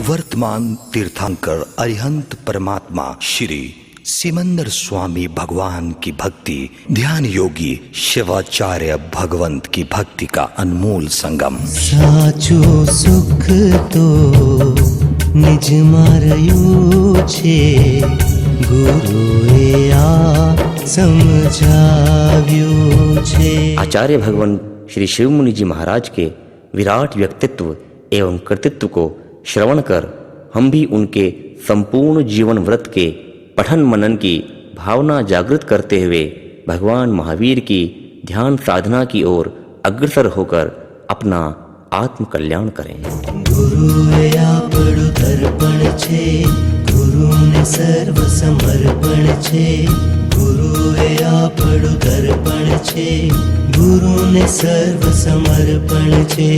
वर्तमान तीर्थंकर अरिहंत परमात्मा श्री सिमंदर स्वामी भगवान की भक्ति, ध्यान योगी शिवाचार्य भगवंत की भक्ति का अनमोल संगम। साचो सुख तो निज मारयु छे, गुरुए आ समझाव्यो छे। आचार्य भगवान श्री शिव मुनि जी महाराज के विराट व्यक्तित्व एवं कृतित्व को श्रवण कर हम भी उनके संपूर्ण जीवन व्रत के पठन मनन की भावना जागृत करते हुए भगवान महावीर की ध्यान साधना की ओर अग्रसर होकर अपना आत्म कल्याण करें। गुरुए आपणु दर्पण छे, गुरु ने सर्व समर्पण छे। गुरुए आपणु दर्पण छे, गुरु ने सर्व समर्पण छे।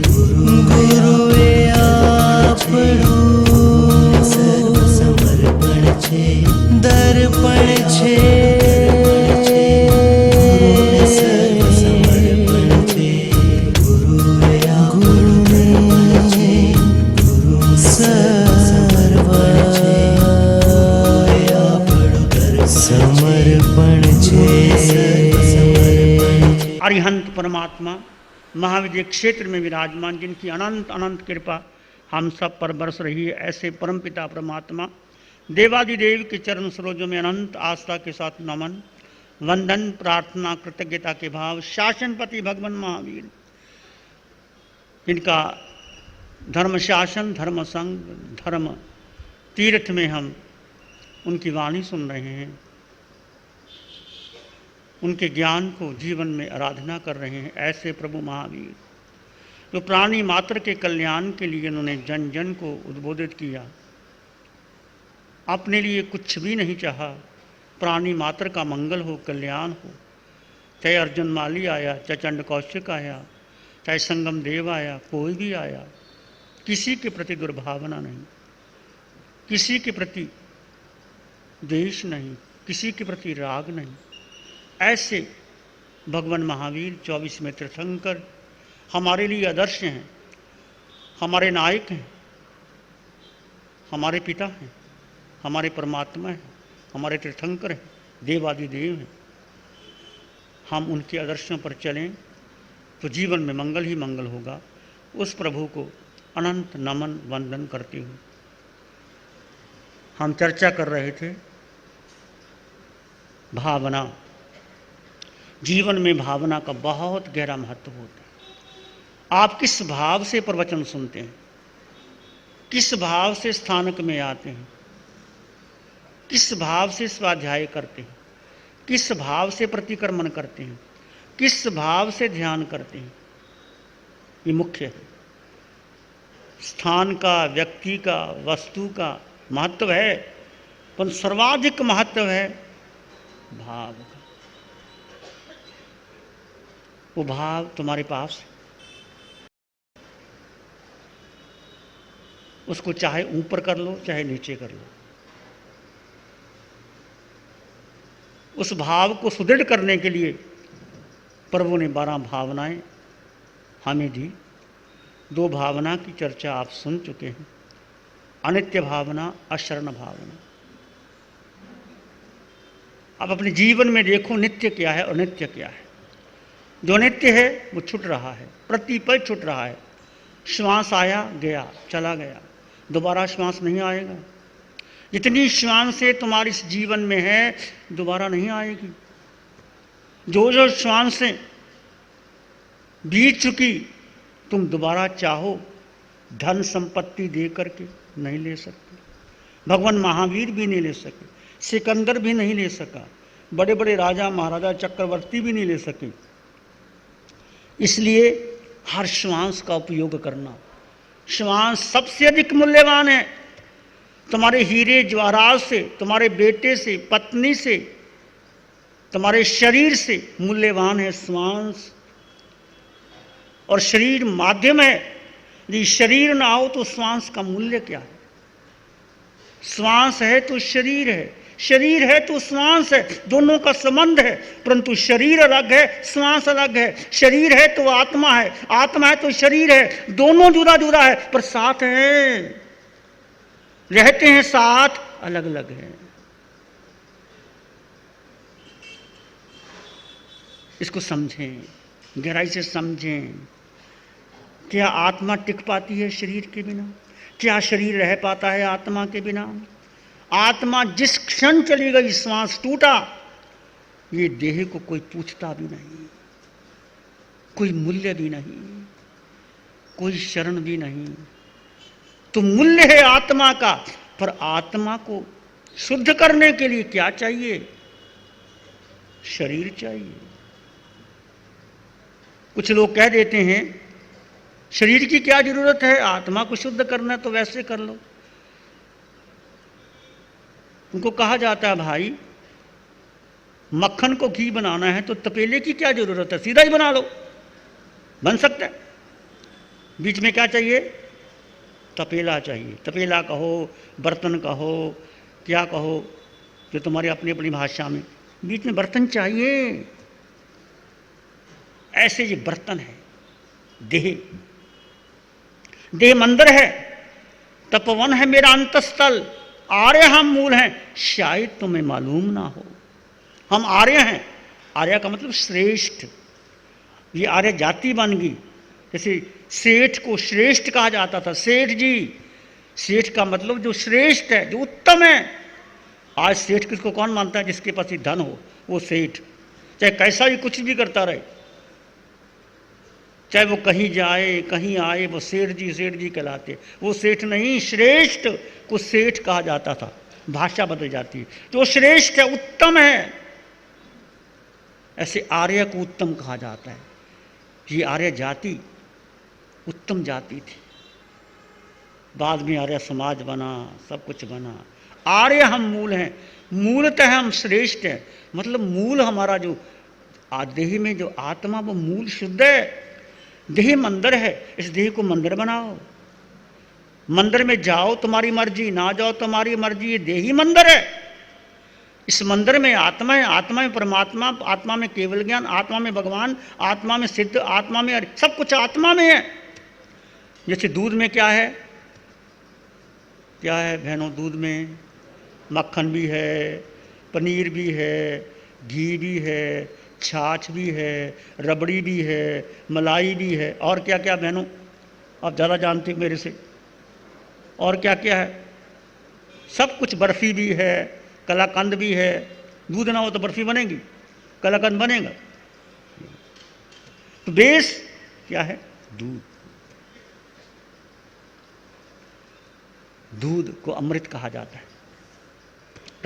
गुरुए आपणु सर्व समर्पण छे, दर्पण छे। गुरु ने सर्व समर्पण छे, गुरुए आपणु छे, गुरु सर्व समर्पण छे। अरिहंत परमात्मा महाविद्य क्षेत्र में विराजमान, जिनकी अनंत अनंत कृपा हम सब पर बरस रही है, ऐसे परमपिता परमात्मा देवादिदेव के चरण सरोजों में अनंत आस्था के साथ नमन, वंदन, प्रार्थना, कृतज्ञता के भाव शासनपति भगवान महावीर, जिनका धर्म शासन, धर्म संग, धर्म तीर्थ में हम उनकी वाणी सुन रहे हैं, उनके ज्ञान को जीवन में आराधना कर रहे हैं। ऐसे प्रभु महावीर जो प्राणी मात्र के कल्याण के लिए उन्होंने जन जन को उद्बोधित किया, अपने लिए कुछ भी नहीं चाहा, प्राणी मात्र का मंगल हो, कल्याण हो। चाहे अर्जुन माली आया, चाहे चंड कौशिक आया, चाहे संगम देव आया, कोई भी आया, किसी के प्रति दुर्भावना नहीं, किसी के प्रति द्वेष नहीं, किसी के प्रति राग नहीं। ऐसे भगवान महावीर 24वें तीर्थंकर हमारे लिए आदर्श हैं, हमारे नायक हैं, हमारे पिता हैं, हमारे परमात्मा हैं, हमारे तीर्थंकर हैं, देवादिदेव हैं। हम उनके आदर्शों पर चलें तो जीवन में मंगल ही मंगल होगा। उस प्रभु को अनंत नमन वंदन करते हुए हम चर्चा कर रहे थे भावना। जीवन में भावना का बहुत गहरा महत्व होता है। आप किस भाव से प्रवचन सुनते हैं, किस भाव से स्थानक में आते हैं, किस भाव से स्वाध्याय करते हैं, किस भाव से प्रतिक्रमण करते हैं, किस भाव से ध्यान करते हैं, ये मुख्य है। स्थान का, व्यक्ति का, वस्तु का महत्व है, पर सर्वाधिक महत्व है भाव का। वो भाव तुम्हारे पास है, उसको चाहे ऊपर कर लो चाहे नीचे कर लो। उस भाव को सुदृढ़ करने के लिए प्रभु ने 12 भावनाएं हमें दी। 2 भावना की चर्चा आप सुन चुके हैं, अनित्य भावना, अशरण भावना। अब अपने जीवन में देखो नित्य क्या है और अनित्य क्या है। जो नित्य है वो छूट रहा है, प्रतिपल छूट रहा है। श्वास आया गया, चला गया, दोबारा श्वास नहीं आएगा। जितनी श्वासें तुम्हारे इस जीवन में है दोबारा नहीं आएगी। जो जो श्वासें बीत चुकी तुम दोबारा चाहो धन संपत्ति दे करके नहीं ले सकते। भगवान महावीर भी नहीं ले सके, सिकंदर भी नहीं ले सका, बड़े बड़े राजा महाराजा चक्रवर्ती भी नहीं ले सके। इसलिए हर श्वास का उपयोग करना। श्वास सबसे अधिक मूल्यवान है। तुम्हारे हीरे जवाहरात से, तुम्हारे बेटे से, पत्नी से, तुम्हारे शरीर से मूल्यवान है श्वास। और शरीर माध्यम है, यदि शरीर ना हो तो श्वास का मूल्य क्या है। श्वास है तो शरीर है, शरीर है तो श्वास है, दोनों का संबंध है। परंतु शरीर अलग है, श्वास अलग है। शरीर है तो आत्मा है, आत्मा है तो शरीर है, दोनों जुदा जुदा है पर साथ है। रहते हैं साथ, अलग अलग हैं। इसको समझें, गहराई से समझें। क्या आत्मा टिक पाती है शरीर के बिना? क्या शरीर रह पाता है आत्मा के बिना? आत्मा जिस क्षण चली गई, श्वास टूटा, ये देह को कोई पूछता भी नहीं, कोई मूल्य भी नहीं, कोई शरण भी नहीं। तो मूल्य है आत्मा का, पर आत्मा को शुद्ध करने के लिए क्या चाहिए? शरीर चाहिए। कुछ लोग कह देते हैं शरीर की क्या जरूरत है, आत्मा को शुद्ध करना है तो वैसे कर लो। उनको कहा जाता है भाई मक्खन को घी बनाना है तो तपेले की क्या जरूरत है, सीधा ही बना लो, बन सकता है। बीच में क्या चाहिए? तपेला चाहिए। तपेला कहो, बर्तन कहो, क्या कहो, जो तुम्हारी अपनी अपनी भाषा में, बीच में बर्तन चाहिए। ऐसे ये बर्तन है देह। देह मंदिर है, तपवन है मेरा अंतस्थल, आर्य हम मूल हैं, शायद तुम्हें मालूम ना हो। हम आर्य हैं। आर्य का मतलब श्रेष्ठ। ये आर्य जाति बन गई। जैसे सेठ को श्रेष्ठ कहा जाता था, सेठ जी। सेठ का मतलब जो श्रेष्ठ है, जो उत्तम है। आज सेठ किसको कौन मानता है? जिसके पास धन हो वो सेठ, चाहे कैसा भी कुछ भी करता रहे, चाहे वो कहीं जाए कहीं आए, वो सेठ जी कहलाते। वो सेठ नहीं, श्रेष्ठ को सेठ कहा जाता था। भाषा बदल जाती है। जो श्रेष्ठ है, उत्तम है, ऐसे आर्य को उत्तम कहा जाता है। ये आर्य जाति उत्तम जाति थी। बाद में आर्य समाज बना, सब कुछ बना। आर्य हम मूल हैं, मूलतः हम श्रेष्ठ हैं। मतलब मूल हमारा जो देह में जो आत्मा, वो मूल शुद्ध है। देह मंदिर है, इस देह को मंदिर बनाओ। मंदिर में जाओ तुम्हारी मर्जी, ना जाओ तुम्हारी मर्जी, ये देह ही मंदिर है। इस मंदिर में आत्मा है, आत्मा में परमात्मा, आत्मा में केवल ज्ञान, आत्मा में भगवान, आत्मा में सिद्ध, आत्मा में सब कुछ आत्मा में है। जैसे दूध में क्या है? क्या है बहनों? दूध में मक्खन भी है, पनीर भी है, घी भी है, छाछ भी है, रबड़ी भी है, मलाई भी है, और क्या क्या बहनों? आप ज़्यादा जानते हो मेरे से। और क्या क्या है? सब कुछ। बर्फ़ी भी है, कलाकंद भी है। दूध ना हो तो बर्फ़ी बनेगी, कलाकंद बनेगा। तो बेस क्या है? दूध। दूध को अमृत कहा जाता है,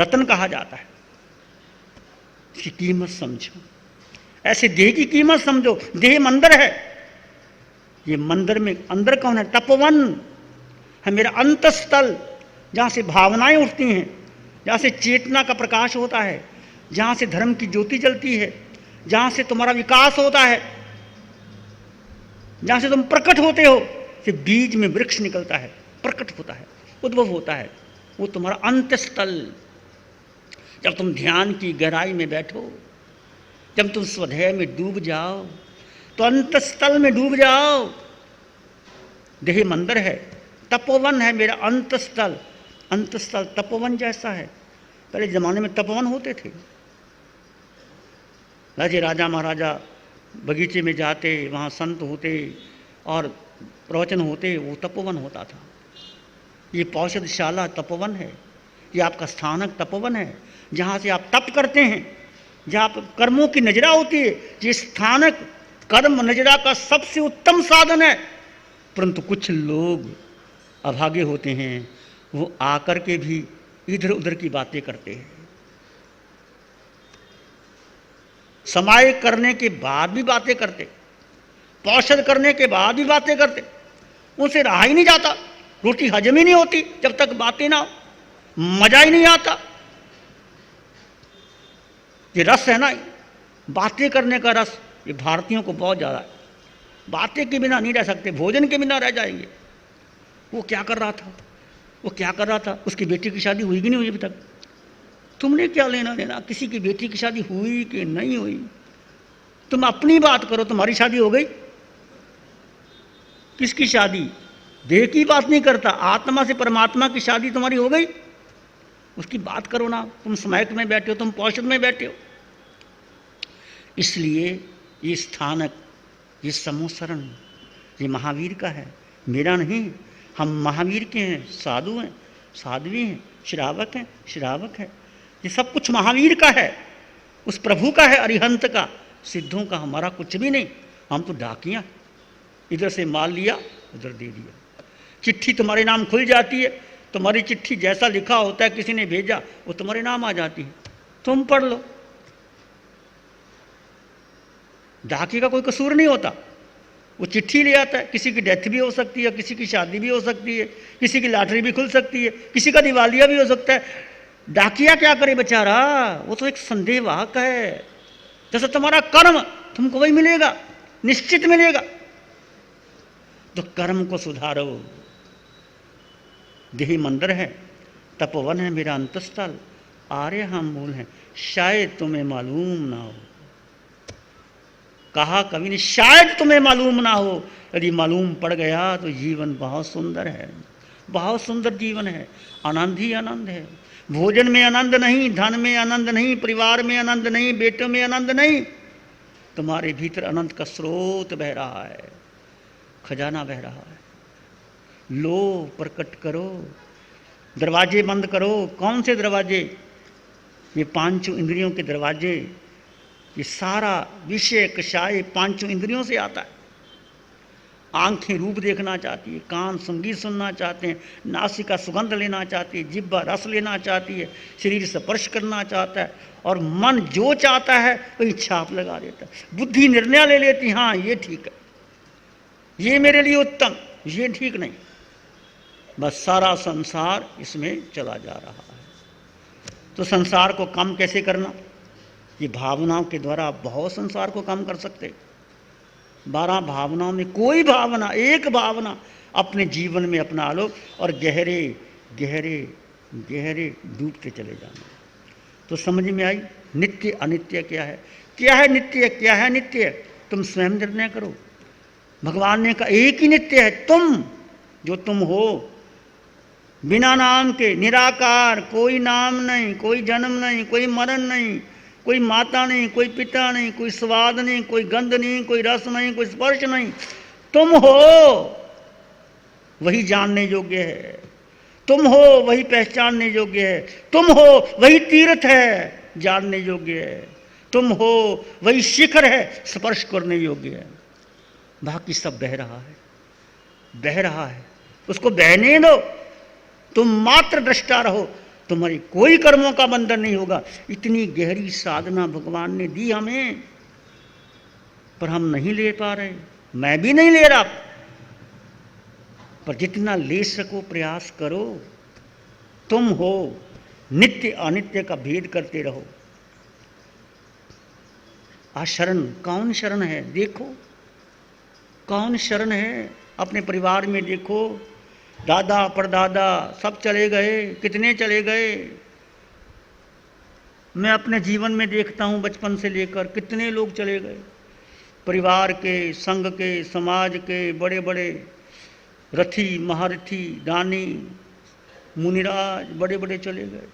रत्न कहा जाता है। इसकी कीमत समझो। ऐसे देह की कीमत समझो। देह मंदिर है। ये मंदिर में अंदर कौन है? तपवन है मेरा अंतस्थल, जहाँ से भावनाएं उठती हैं, जहाँ से चेतना का प्रकाश होता है, जहाँ से धर्म की ज्योति जलती है, जहाँ से तुम्हारा विकास होता है, जहाँ से तुम प्रकट होते हो। से बीज में वृक्ष निकलता है, प्रकट होता है, उद्भव होता है। वो तुम्हारा अंतस्थल। जब तुम ध्यान की गहराई में बैठो, जब तुम स्वधेय में डूब जाओ, तो अंतस्थल में डूब जाओ। देह मंदिर है, तपोवन है मेरा अंतस्थल। अंतस्थल तपोवन जैसा है। पहले जमाने में तपोवन होते थे। राजा महाराजा बगीचे में जाते, वहाँ संत होते और प्रवचन होते, वो तपोवन होता था। ये पौषधशाला तपोवन है। ये आपका स्थानक तपोवन है, जहाँ से आप तप करते हैं, जहाँ पर कर्मों की नजरा होती है। ये स्थानक कर्म नजरा का सबसे उत्तम साधन है। परंतु कुछ लोग अभागे होते हैं, वो आकर के भी इधर उधर की बातें करते हैं। समाय करने के बाद भी बातें करते, पौषध करने के बाद भी बातें करते। उनसे रहा ही नहीं जाता। रोटी हजम ही नहीं होती जब तक बातें ना हो, मजा ही नहीं आता। ये रस है ना, बातें करने का रस, ये भारतीयों को बहुत ज़्यादा है। बातें के बिना नहीं रह सकते, भोजन के बिना रह जाएंगे। वो क्या कर रहा था, वो क्या कर रहा था, उसकी बेटी की शादी हुई कि नहीं हुई अभी तक? तुमने क्या लेना देना किसी की बेटी की शादी हुई कि नहीं हुई? तुम अपनी बात करो। तुम्हारी शादी हो गई? किसकी शादी? देह की बात नहीं करता, आत्मा से परमात्मा की शादी तुम्हारी हो गई, उसकी बात करो ना। तुम स्मैक में बैठे हो, तुम पौषद में बैठे हो। इसलिए ये स्थानक, ये समूह ये महावीर का है, मेरा नहीं। हम महावीर के हैं, साधु हैं, साध्वी हैं, श्रावक हैं, श्रावक है। ये सब कुछ महावीर का है, उस प्रभु का है, अरिहंत का, सिद्धों का। हमारा कुछ भी नहीं, हम तो डाकियाँ, इधर से माल लिया उधर दे दिया। चिट्ठी तुम्हारे नाम खुल जाती है, तुम्हारी चिट्ठी जैसा लिखा होता है, किसी ने भेजा वो तुम्हारे नाम आ जाती है, तुम पढ़ लो। डाकी का कोई कसूर नहीं होता, वो चिट्ठी ले आता है। किसी की डेथ भी हो सकती है, किसी की शादी भी हो सकती है, किसी की लॉटरी भी खुल सकती है, किसी का दिवालिया भी हो सकता है। डाकिया क्या करे बेचारा, वो तो एक संदेहवाहक है। जैसे तुम्हारा कर्म तुमको वही मिलेगा, निश्चित मिलेगा। तो कर्म को सुधारो। देही मंदिर है, तपोवन है मेरा अंतस्थल, आर्य हम मूल हैं, शायद तुम्हें मालूम ना हो। कहा कवि ने, शायद तुम्हें मालूम ना हो। यदि मालूम पड़ गया तो जीवन बहुत सुंदर है, बहुत सुंदर जीवन है। आनंद ही आनंद है। भोजन में आनंद नहीं, धन में आनंद नहीं, परिवार में आनंद नहीं, बेटों में आनंद नहीं। तुम्हारे भीतर आनंद का स्रोत बह रहा है, खजाना बह रहा है। लो, प्रकट करो। दरवाजे बंद करो। कौन से दरवाजे? ये पांचों इंद्रियों के दरवाजे। ये सारा विषय कषाय पांचों इंद्रियों से आता है। आंखें रूप देखना चाहती है, कान संगीत सुनना चाहते हैं, नासिका सुगंध लेना चाहती है, जिह्वा रस लेना चाहती है, शरीर स्पर्श करना चाहता है, और मन जो चाहता है वही छाप लगा देता है। बुद्धि निर्णय ले लेती, हाँ ये ठीक है, ये मेरे लिए उत्तम, ये ठीक नहीं। बस सारा संसार इसमें चला जा रहा है। तो संसार को कम कैसे करना? ये भावनाओं के द्वारा आप बहुत संसार को कम कर सकते। 12 भावनाओं में कोई भावना, एक भावना अपने जीवन में अपना लो और गहरे गहरे गहरे डूबते चले जाना। तो समझ में आई नित्य अनित्य क्या है, क्या है नित्य, क्या है नित्य, तुम स्वयं निर्णय करो। भगवान ने कहा एक ही नित्य है, तुम जो तुम हो, बिना नाम के, निराकार, कोई नाम नहीं, कोई जन्म नहीं, कोई मरण नहीं, कोई माता नहीं, कोई पिता नहीं, कोई स्वाद नहीं, कोई गंध नहीं, कोई रस नहीं, कोई स्पर्श नहीं, तुम हो वही जानने योग्य है, तुम हो वही पहचानने योग्य है, तुम हो वही तीर्थ है जानने योग्य है, तुम हो वही शिखर है स्पर्श करने योग्य है। बाकी सब बह रहा है, बह रहा है, उसको बहने दो, तुम मात्र दृष्टा रहो, तुम्हारी कोई कर्मों का बंधन नहीं होगा। इतनी गहरी साधना भगवान ने दी हमें, पर हम नहीं ले पा रहे, मैं भी नहीं ले रहा, पर जितना ले सको प्रयास करो। तुम हो, नित्य अनित्य का भेद करते रहो। शरण, कौन शरण है देखो, कौन शरण है। अपने परिवार में देखो, दादा परदादा सब चले गए, कितने चले गए। मैं अपने जीवन में देखता हूँ बचपन से लेकर कितने लोग चले गए। परिवार के, संघ के, समाज के बड़े बड़े रथी, महारथी, दानी, मुनिराज बड़े बड़े चले गए।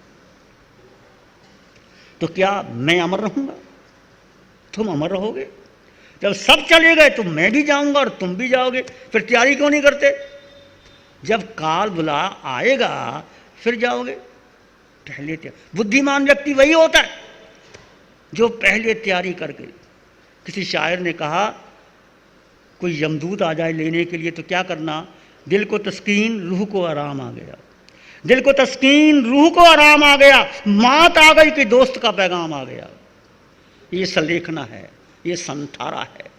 तो क्या मैं अमर रहूँगा? तुम अमर रहोगे। जब सब चले गए तो मैं भी जाऊँगा और तुम भी जाओगे, फिर तैयारी क्यों नहीं करते? जब काल बुला आएगा फिर जाओगे। पहले बुद्धिमान व्यक्ति वही होता है जो पहले तैयारी करके। किसी शायर ने कहा कोई यमदूत आ जाए लेने के लिए तो क्या करना, दिल को तस्कीन रूह को आराम आ गया, दिल को तस्कीन रूह को आराम आ गया, मात आ गई कि दोस्त का पैगाम आ गया। ये सलेखना है, ये संथारा है।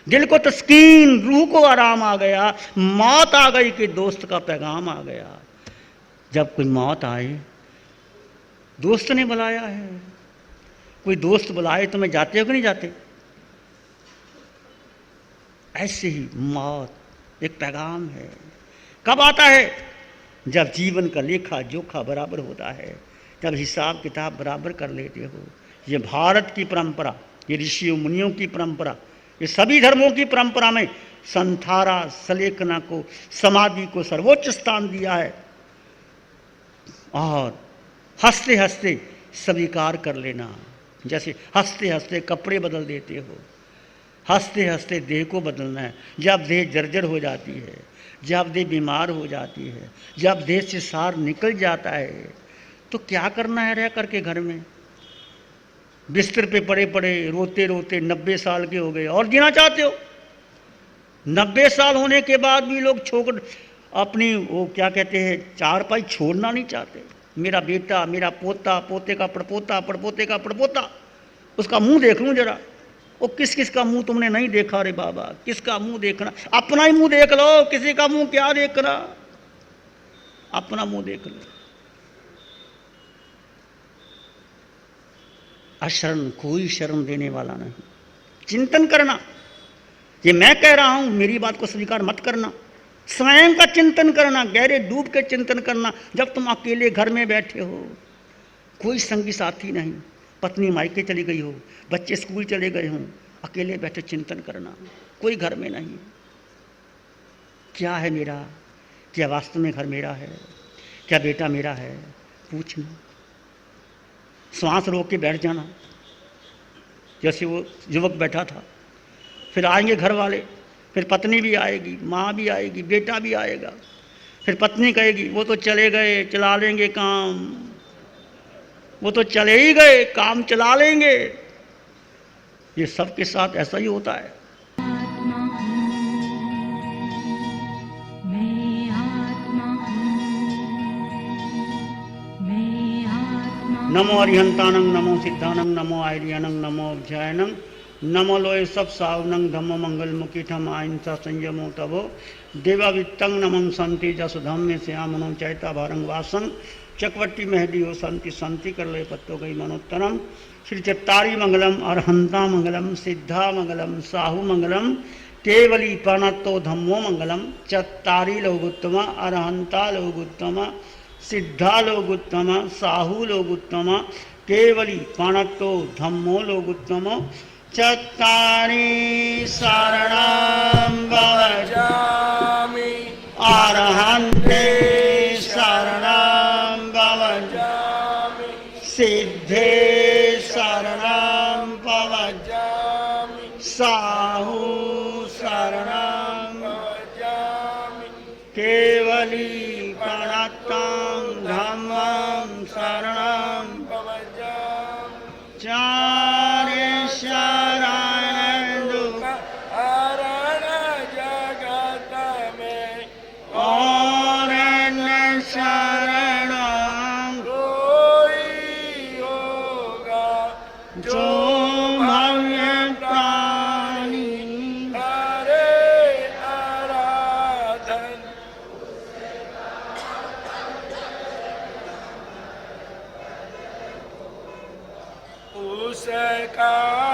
दिल को तस्कीन रूह को आराम आ गया, मौत आ गई कि दोस्त का पैगाम आ गया। जब कोई मौत आए, दोस्त ने बुलाया है, कोई दोस्त बुलाए तो मैं जाते हो कि नहीं जाते? ऐसे ही मौत एक पैगाम है। कब आता है? जब जीवन का लेखा जोखा बराबर होता है, जब हिसाब किताब बराबर कर लेते हो। ये भारत की परंपरा, ये ऋषियों मुनियों की परंपरा, ये सभी धर्मों की परंपरा में संथारा सलेखना को, समाधि को सर्वोच्च स्थान दिया है। और हंसते हंसते स्वीकार कर लेना, जैसे हंसते हंसते कपड़े बदल देते हो, हंसते हंसते देह को बदलना है। जब देह जर्जर हो जाती है, जब देह बीमार हो जाती है, जब देह से सार निकल जाता है, तो क्या करना है रह करके घर में? बिस्तर पे पड़े पड़े रोते रोते 90 साल के हो गए और जीना चाहते हो? 90 साल होने के बाद भी लोग छोड़ अपनी वो क्या कहते हैं चारपाई छोड़ना नहीं चाहते। मेरा बेटा, मेरा पोता, पोते का पड़पोता, पड़पोते का पड़पोता, उसका मुंह देख लूं जरा। वो किस किस का मुंह तुमने नहीं देखा रे बाबा? किसका मुंह देखना? अपना ही मुंह देख लो, किसी का मुंह क्या देखना? अपना मुंह देख लो। अशरण, कोई शरण देने वाला नहीं। चिंतन करना, ये मैं कह रहा हूं, मेरी बात को स्वीकार मत करना। स्वयं का चिंतन करना, गहरे डूब के चिंतन करना। जब तुम अकेले घर में बैठे हो, कोई संगी साथी नहीं, पत्नी मायके चली गई हो, बच्चे स्कूल चले गए हों, अकेले बैठे चिंतन करना, कोई घर में नहीं। क्या है मेरा? क्या वास्तव में घर मेरा है? क्या बेटा मेरा है? पूछना। श्वास रोक के बैठ जाना, जैसे वो युवक बैठा था। फिर आएंगे घर वाले, फिर पत्नी भी आएगी, माँ भी आएगी, बेटा भी आएगा। फिर पत्नी कहेगी वो तो चले गए, चला लेंगे काम, वो तो चले ही गए, काम चला लेंगे। ये सबके साथ ऐसा ही होता है। नमो अरिहंतानं, नमो सिद्धानं, नमो आर्यानं, नमो अभ्यायनं, नमो लोय सब सावनं, धम्म मंगल मुखिठम अहिंसा संयमो तवो देवावित्तं नमं संति जसुधम्य श्यामनो चैता भारंग वासं चकवट्टी मेहदी हो संति संति कर ले पत्तो गई मनोत्तरम। श्री चत्तारी मंगलम, अरहंता मंगलम, सिद्धा मंगलम, साहू मंगलम, केवली प्रणतो धम्मो मंगलम। चत्तारी लोगुत्तम, अरहंता लोगुत्तम, सिद्धा लोगुत्तम, साहू लोगुत्तम, केवली प्रणतो धम्मो लोगुत्तम। चत्तारि शरणं भवजामि, अरहन्ते शरणं भवजामि, सिद्धे शरणं भवजामि, साहू शरणं भवजामि, केवली प्रणतं धम्मं शरणं भवजामि। चारि शरण दुख हरण जगत में, और न शरण कोई होगा जो भव्य प्राणी हरे आराधन। उसका